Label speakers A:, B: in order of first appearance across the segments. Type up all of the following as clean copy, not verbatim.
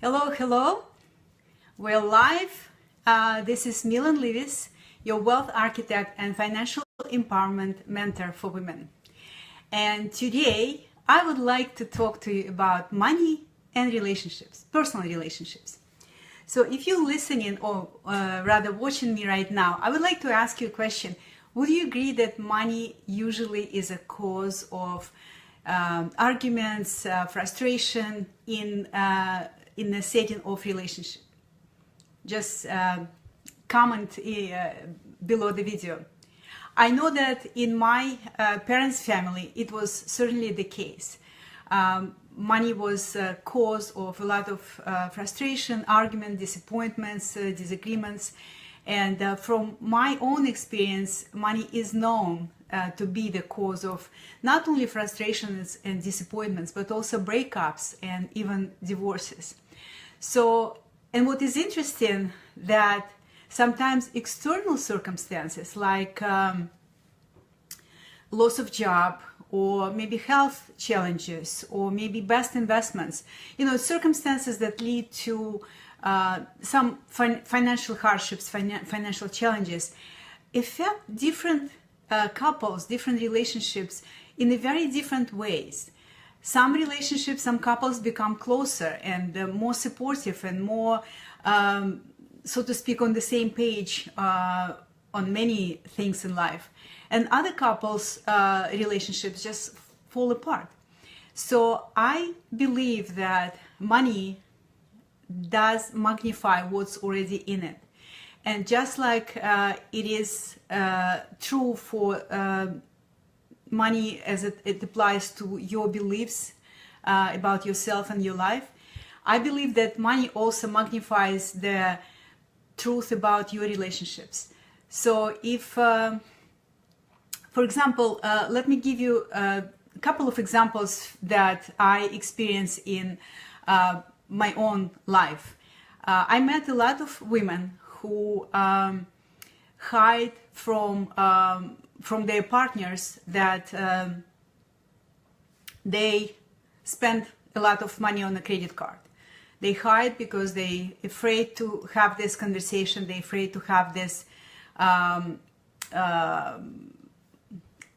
A: Hello, hello. We're live. This is Milan Levis, your wealth architect and financial empowerment mentor for women. And today I would like to talk to you about money and relationships, personal relationships. So if you're listening or rather watching me right now, I would like to ask you a question. Would you agree that money usually is a cause of arguments, frustration in the setting of relationship? Just comment below the video. I know that in my parents' family, it was certainly the case. Money was a cause of a lot of frustration, argument, disappointments, disagreements. And from my own experience, money is known to be the cause of not only frustrations and disappointments, but also breakups and even divorces. So, and what is interesting that sometimes external circumstances like loss of job or maybe health challenges or maybe best investments, circumstances that lead to some financial hardships, financial challenges, affect different couples, different relationships in a very different ways. Some relationships, some couples become closer and more supportive and more, so to speak, on the same page on many things in life. And other couples' relationships just fall apart. So I believe that money does magnify what's already in it. And just like it is true for money as it applies to your beliefs about yourself and your life, I believe that money also magnifies the truth about your relationships. So if, for example, let me give you a couple of examples that I experience in my own life. I met a lot of women who hide from their partners that they spend a lot of money on a credit card. They hide because they're afraid to have this conversation. They're afraid to have this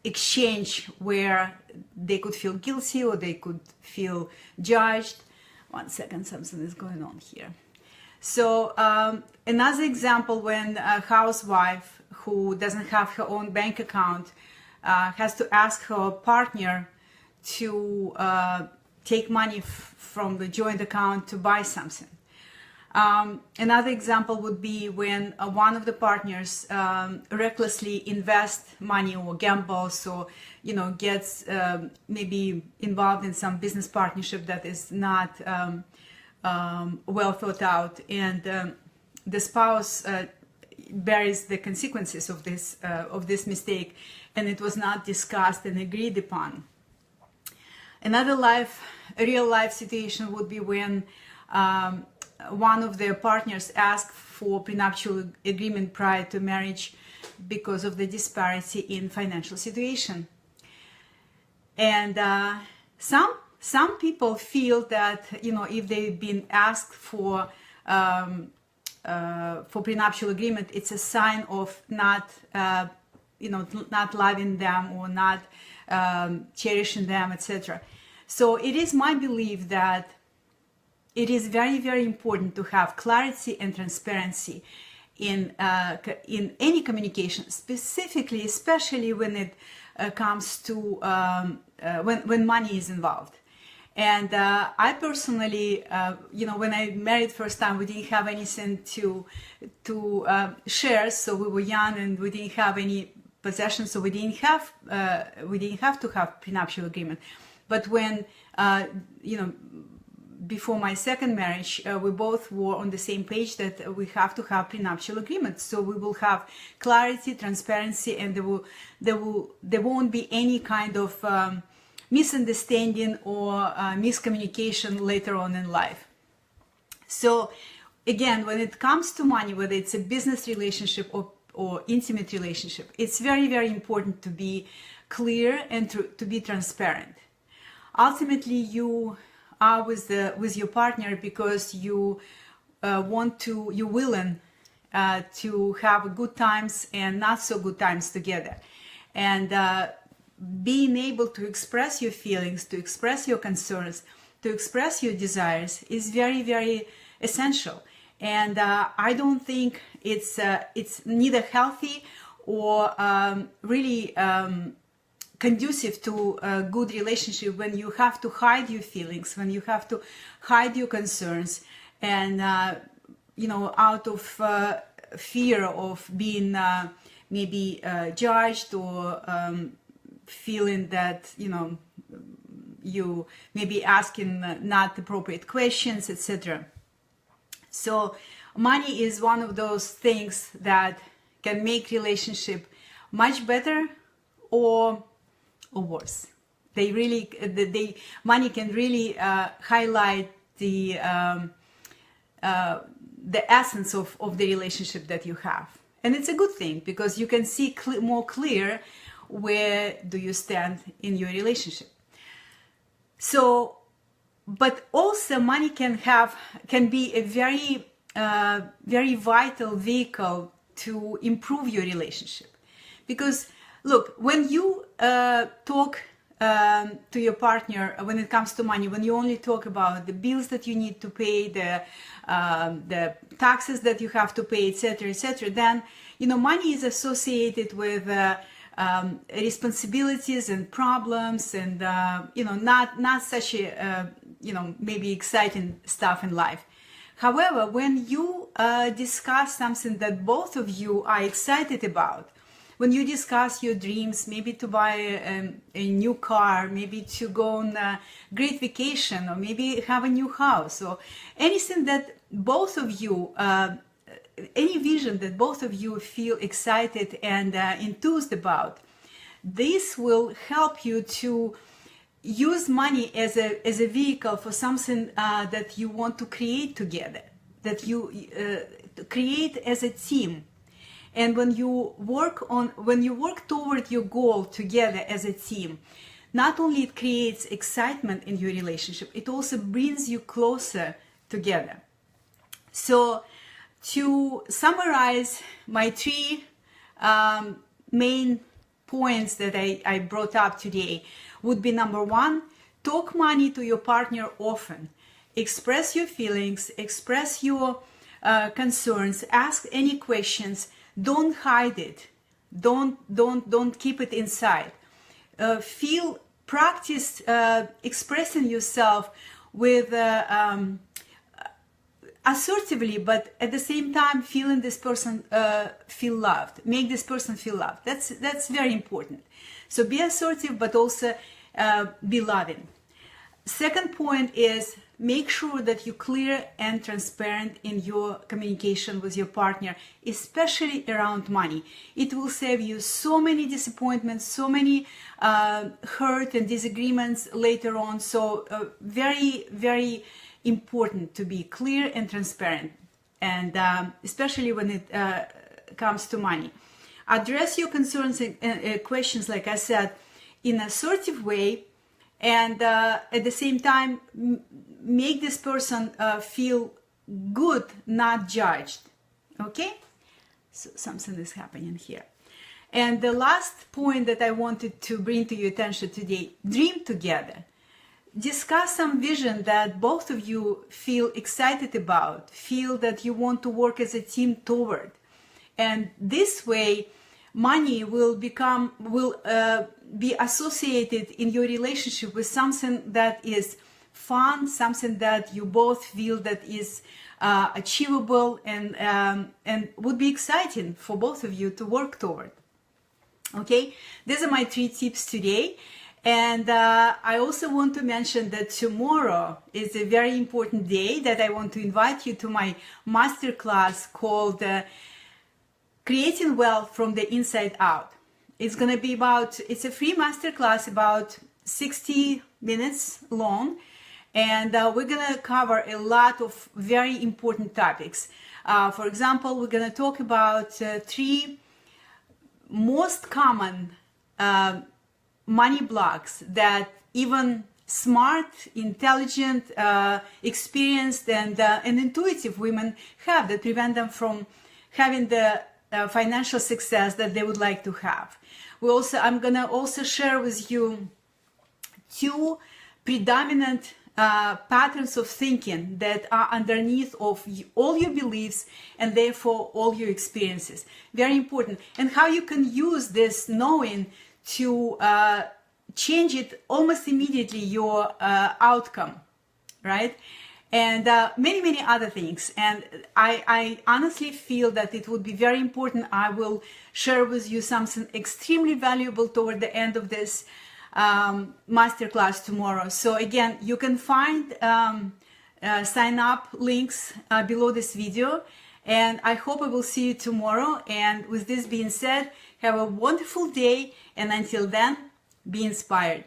A: exchange where they could feel guilty or they could feel judged. One second, something is going on here. So another example, when a housewife who doesn't have her own bank account has to ask her partner to take money from the joint account to buy something. Another example would be when one of the partners recklessly invests money or gambles or gets maybe involved in some business partnership that is not well thought out, and the spouse bears the consequences of this mistake, and it was not discussed and agreed upon. Another real life situation would be when one of their partners asked for prenuptial agreement prior to marriage because of the disparity in financial situation. And some people feel that if they've been asked for prenuptial agreement, it's a sign of not not loving them or not cherishing them, etc. So it is my belief that it is very, very important to have clarity and transparency in any communication, specifically, especially when it comes to when money is involved. And I personally, when I married first time, we didn't have anything to share, so we were young and we didn't have any possessions, so we didn't have to have prenuptial agreement. But when before my second marriage, we both were on the same page that we have to have prenuptial agreement. So we will have clarity, transparency, and there won't be any kind of misunderstanding or miscommunication later on in life. So again, when it comes to money, whether it's a business relationship or intimate relationship, it's very, very important to be clear and to be transparent. Ultimately, you out with your partner because you're willing to have good times and not so good times together. And being able to express your feelings, to express your concerns, to express your desires is very, very essential. And I don't think it's neither healthy or really conducive to a good relationship when you have to hide your feelings, when you have to hide your concerns, and out of fear of being maybe judged, or feeling that you may be asking not appropriate questions, etc. So money is one of those things that can make relationship much better or worse. Money can really highlight the essence of the relationship that you have. And it's a good thing because you can see more clear where do you stand in your relationship. So, but also money can be a very, very vital vehicle to improve your relationship. Because look, when you talk to your partner when it comes to money, when you only talk about the bills that you need to pay, the taxes that you have to pay, etc., then money is associated with responsibilities and problems, and not such a maybe exciting stuff in life. However, when you discuss something that both of you are excited about, when you discuss your dreams, maybe to buy a new car, maybe to go on a great vacation, or maybe have a new house, or anything that both of you, any vision that both of you feel excited and enthused about, this will help you to use money as a vehicle for something that you want to create together, that you create as a team. And when you work toward your goal together as a team, not only it creates excitement in your relationship, it also brings you closer together. So to summarize my three main points that I brought up today would be: number one, talk money to your partner often. Express your feelings, express your concerns, ask any questions. Don't hide it. Don't keep it inside. Practice expressing yourself with assertively, but at the same time feeling this person feel loved. Make this person feel loved. That's very important. So be assertive, but also be loving. Second point is, make sure that you're clear and transparent in your communication with your partner, especially around money. It will save you so many disappointments, so many hurt and disagreements later on. So very, very important to be clear and transparent, and especially when it comes to money. Address your concerns and questions, like I said, in an assertive way, and at the same time make this person feel good, not judged. Okay, so something is happening here. And the last point that I wanted to bring to your attention today: dream together. Discuss some vision that both of you feel excited about, feel that you want to work as a team toward. And this way money will be associated in your relationship with something that is fun, something that you both feel that is achievable and would be exciting for both of you to work toward. Okay, these are my 3 tips today. And I also want to mention that tomorrow is a very important day that I want to invite you to my masterclass called Creating Wealth from the Inside Out. It's going to be it's a free masterclass, about 60 minutes long. And we're going to cover a lot of very important topics. For example, we're going to talk about 3 most common money blocks that even smart, intelligent, experienced, and intuitive women have that prevent them from having the financial success that they would like to have. I'm gonna also share with you 2 predominant patterns of thinking that are underneath of all your beliefs and therefore all your experiences. Very important. And how you can use this knowing to change it almost immediately, your outcome, right? And many other things. And I honestly feel that it would be very important. I will share with you something extremely valuable toward the end of this masterclass tomorrow. So again, you can find sign up links below this video, and I hope I will see you tomorrow. And with this being said, have a wonderful day, and until then, be inspired.